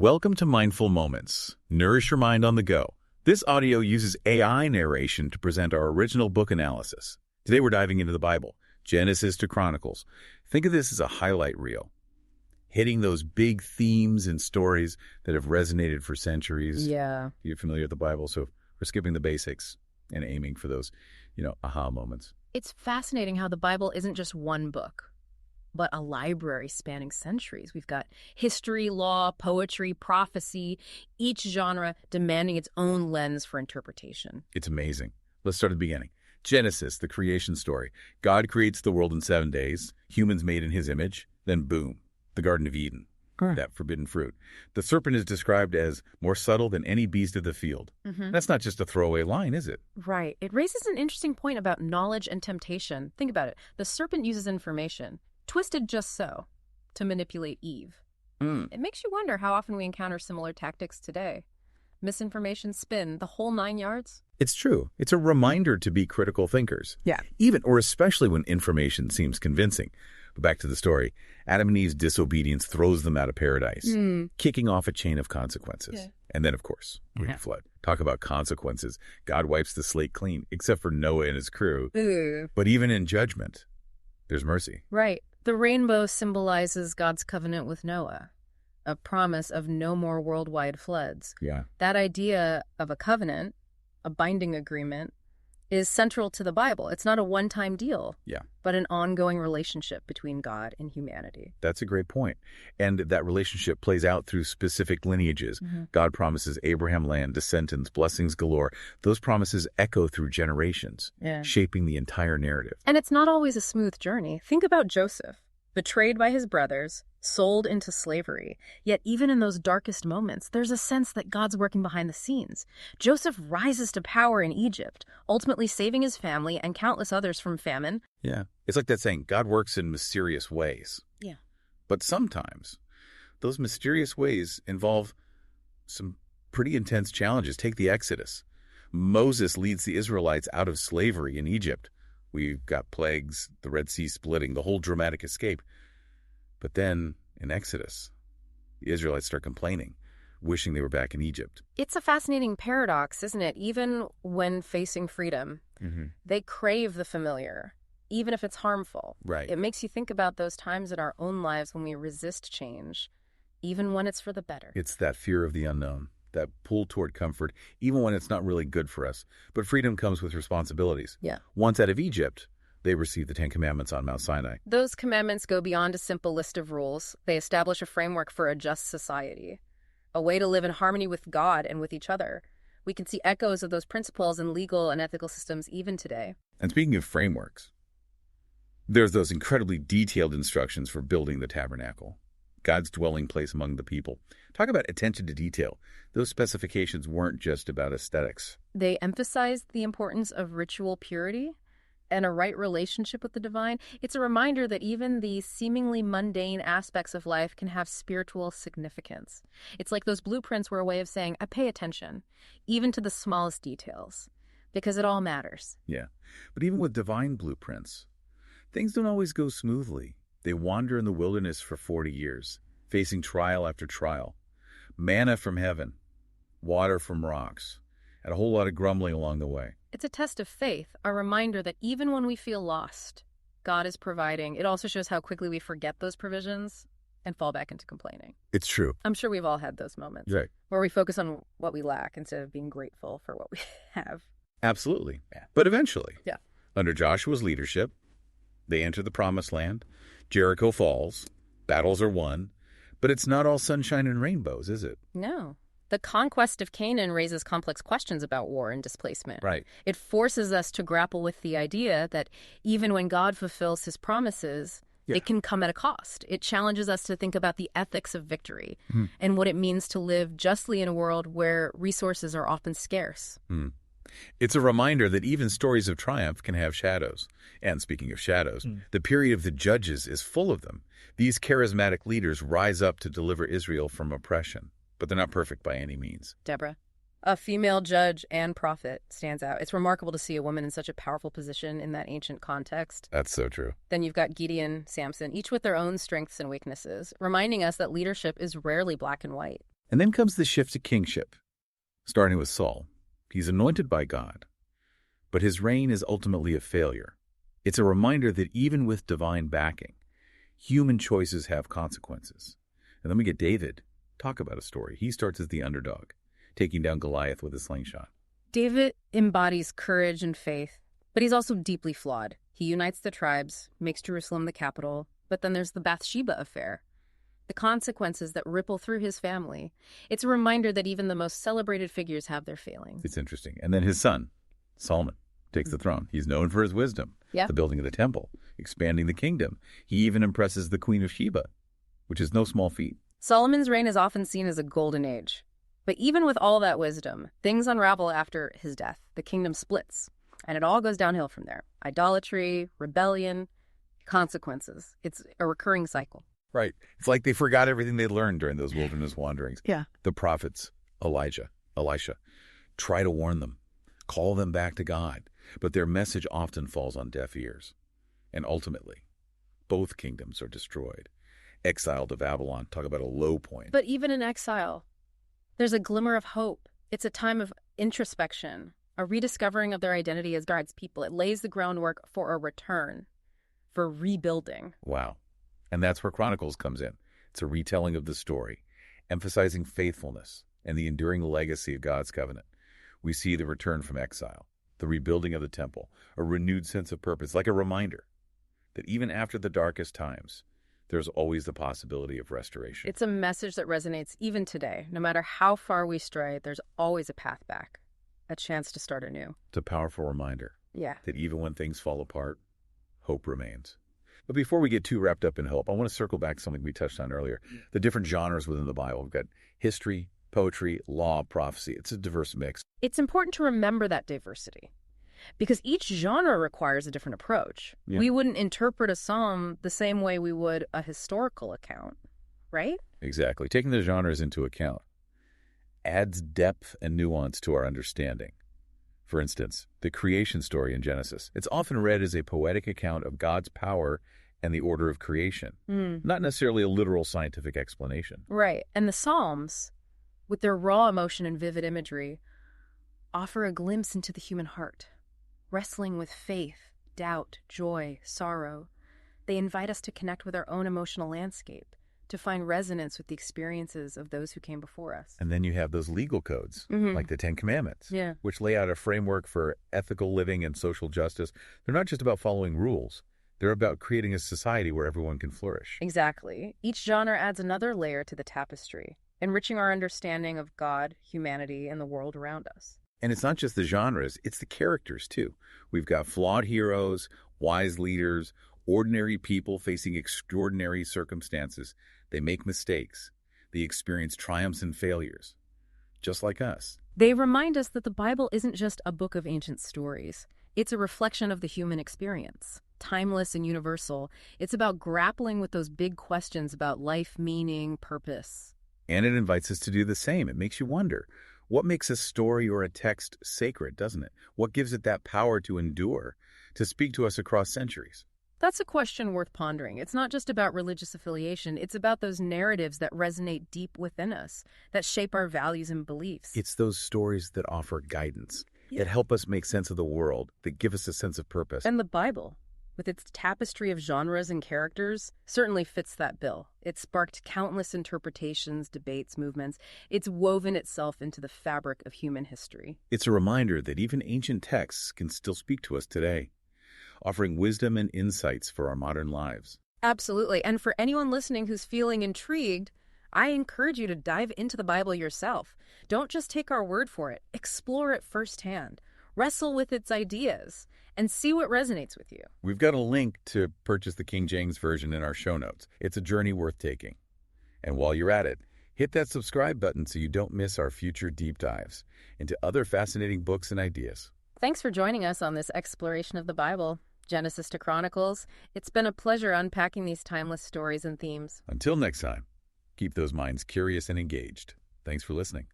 Welcome to Mindful Moments. Nourish your mind on the go. This audio uses AI narration to present our original book analysis. Today we're diving into the Bible, Genesis to Chronicles. Think of this as a highlight reel, hitting those big themes and stories that have resonated for centuries. Yeah. You're familiar with the Bible, so we're skipping the basics and aiming for those, aha moments. It's fascinating how the Bible isn't just one book, but a library spanning centuries. We've got history, law, poetry, prophecy, each genre demanding its own lens for interpretation. It's amazing. Let's start at the beginning. Genesis, the creation story. God creates the world in 7 days, humans made in his image, then boom, the Garden of Eden, that forbidden fruit. The serpent is described as more subtle than any beast of the field. That's not just a throwaway line, is it? Right. It raises an interesting point about knowledge and temptation. Think about it. The serpent uses information, twisted just so, to manipulate Eve. It makes you wonder how often we encounter similar tactics today. Misinformation, spin, the whole 9 yards. It's true. It's a reminder to be critical thinkers. Yeah. Even or especially when information seems convincing. But back to the story. Adam and Eve's disobedience throws them out of paradise, kicking off a chain of consequences. Yeah. And then, of course, the flood. Talk about consequences. God wipes the slate clean, except for Noah and his crew. But even in judgment, there's mercy. Right. The rainbow symbolizes God's covenant with Noah, a promise of no more worldwide floods. Yeah. That idea of a covenant, a binding agreement, is central to the Bible. It's not a one-time deal, but an ongoing relationship between God and humanity. That's a great point. And that relationship plays out through specific lineages. God promises Abraham land, descendants, blessings galore. Those promises echo through generations, shaping the entire narrative. And it's not always a smooth journey. Think about Joseph, betrayed by his brothers, sold into slavery. Yet even in those darkest moments, there's a sense that God's working behind the scenes. Joseph rises to power in Egypt, ultimately saving his family and countless others from famine. Yeah. It's like that saying, God works in mysterious ways. Yeah. But sometimes those mysterious ways involve some pretty intense challenges. Take the Exodus. Moses leads the Israelites out of slavery in Egypt. We've got plagues, the Red Sea splitting, the whole dramatic escape. But then, in Exodus, the Israelites start complaining, wishing they were back in Egypt. It's a fascinating paradox, isn't it? Even when facing freedom, they crave the familiar, even if it's harmful. Right. It makes you think about those times in our own lives when we resist change, even when it's for the better. It's that fear of the unknown, that pull toward comfort, even when it's not really good for us. But freedom comes with responsibilities. Yeah. Once out of Egypt, they received the 10 Commandments on Mount Sinai. Those commandments go beyond a simple list of rules. They establish a framework for a just society, a way to live in harmony with God and with each other. We can see echoes of those principles in legal and ethical systems even today. And speaking of frameworks, there's those incredibly detailed instructions for building the tabernacle, God's dwelling place among the people. Talk about attention to detail. Those specifications weren't just about aesthetics. They emphasized the importance of ritual purity and a right relationship with the divine. It's a reminder that even the seemingly mundane aspects of life can have spiritual significance. It's like those blueprints were a way of saying, I pay attention, even to the smallest details, because it all matters. Yeah. But even with divine blueprints, things don't always go smoothly. They wander in the wilderness for 40 years, facing trial after trial. Manna from heaven, water from rocks, and a whole lot of grumbling along the way. It's a test of faith, a reminder that even when we feel lost, God is providing. It also shows how quickly we forget those provisions and fall back into complaining. It's true. I'm sure we've all had those moments where we focus on what we lack instead of being grateful for what we have. Absolutely. But eventually, under Joshua's leadership, they enter the promised land. Jericho falls. Battles are won. But it's not all sunshine and rainbows, is it? No. The conquest of Canaan raises complex questions about war and displacement. Right. It forces us to grapple with the idea that even when God fulfills his promises, it can come at a cost. It challenges us to think about the ethics of victory and what it means to live justly in a world where resources are often scarce. It's a reminder that even stories of triumph can have shadows. And speaking of shadows, the period of the Judges is full of them. These charismatic leaders rise up to deliver Israel from oppression. But they're not perfect by any means. Deborah, a female judge and prophet, stands out. It's remarkable to see a woman in such a powerful position in that ancient context. That's so true. Then you've got Gideon, Samson, each with their own strengths and weaknesses, reminding us that leadership is rarely black and white. And then comes the shift to kingship, starting with Saul. He's anointed by God, but his reign is ultimately a failure. It's a reminder that even with divine backing, human choices have consequences. And then we get David. Talk about a story. He starts as the underdog, taking down Goliath with a slingshot. David embodies courage and faith, but he's also deeply flawed. He unites the tribes, makes Jerusalem the capital, but then there's the Bathsheba affair. The consequences that ripple through his family. It's a reminder that even the most celebrated figures have their failings. It's interesting. And then his son, Solomon, takes the throne. He's known for his wisdom, the building of the temple, expanding the kingdom. He even impresses the Queen of Sheba, which is no small feat. Solomon's reign is often seen as a golden age. But even with all that wisdom, things unravel after his death. The kingdom splits, and it all goes downhill from there. Idolatry, rebellion, consequences. It's a recurring cycle. Right. It's like they forgot everything they learned during those wilderness wanderings. Yeah. The prophets, Elisha, try to warn them, call them back to God, but their message often falls on deaf ears. And ultimately, both kingdoms are destroyed. Exiled to Babylon, talk about a low point. But even in exile, there's a glimmer of hope. It's a time of introspection, a rediscovering of their identity as God's people. It lays the groundwork for a return, for rebuilding. Wow. And that's where Chronicles comes in. It's a retelling of the story, emphasizing faithfulness and the enduring legacy of God's covenant. We see the return from exile, the rebuilding of the temple, a renewed sense of purpose, like a reminder that even after the darkest times, there's always the possibility of restoration. It's a message that resonates even today. No matter how far we stray, there's always a path back, a chance to start anew. It's a powerful reminder that even when things fall apart, hope remains. But before we get too wrapped up in hope, I want to circle back to something we touched on earlier, the different genres within the Bible. We've got history, poetry, law, prophecy. It's a diverse mix. It's important to remember that diversity, because each genre requires a different approach. Yeah. We wouldn't interpret a psalm the same way we would a historical account, right? Exactly. Taking the genres into account adds depth and nuance to our understanding. For instance, the creation story in Genesis. It's often read as a poetic account of God's power and the order of creation, not necessarily a literal scientific explanation. Right. And the Psalms, with their raw emotion and vivid imagery, offer a glimpse into the human heart, wrestling with faith, doubt, joy, sorrow. They invite us to connect with our own emotional landscape, to find resonance with the experiences of those who came before us. And then you have those legal codes, like the Ten Commandments, which lay out a framework for ethical living and social justice. They're not just about following rules. They're about creating a society where everyone can flourish. Exactly. Each genre adds another layer to the tapestry, enriching our understanding of God, humanity, and the world around us. And it's not just the genres, it's the characters, too. We've got flawed heroes, wise leaders, ordinary people facing extraordinary circumstances. They make mistakes. They experience triumphs and failures, just like us. They remind us that the Bible isn't just a book of ancient stories. It's a reflection of the human experience, timeless and universal. It's about grappling with those big questions about life, meaning, purpose. And it invites us to do the same. It makes you wonder, what makes a story or a text sacred, doesn't it? What gives it that power to endure, to speak to us across centuries? That's a question worth pondering. It's not just about religious affiliation. It's about those narratives that resonate deep within us, that shape our values and beliefs. It's those stories that offer guidance, that help us make sense of the world, that give us a sense of purpose. And the Bible, with its tapestry of genres and characters, certainly fits that bill. It sparked countless interpretations, debates, movements. It's woven itself into the fabric of human history. It's a reminder that even ancient texts can still speak to us today, offering wisdom and insights for our modern lives. Absolutely. And for anyone listening who's feeling intrigued, I encourage you to dive into the Bible yourself. Don't just take our word for it. Explore it firsthand. Wrestle with its ideas and see what resonates with you. We've got a link to purchase the King James Version in our show notes. It's a journey worth taking. And while you're at it, hit that subscribe button so you don't miss our future deep dives into other fascinating books and ideas. Thanks for joining us on this exploration of the Bible, Genesis to Chronicles. It's been a pleasure unpacking these timeless stories and themes. Until next time, keep those minds curious and engaged. Thanks for listening.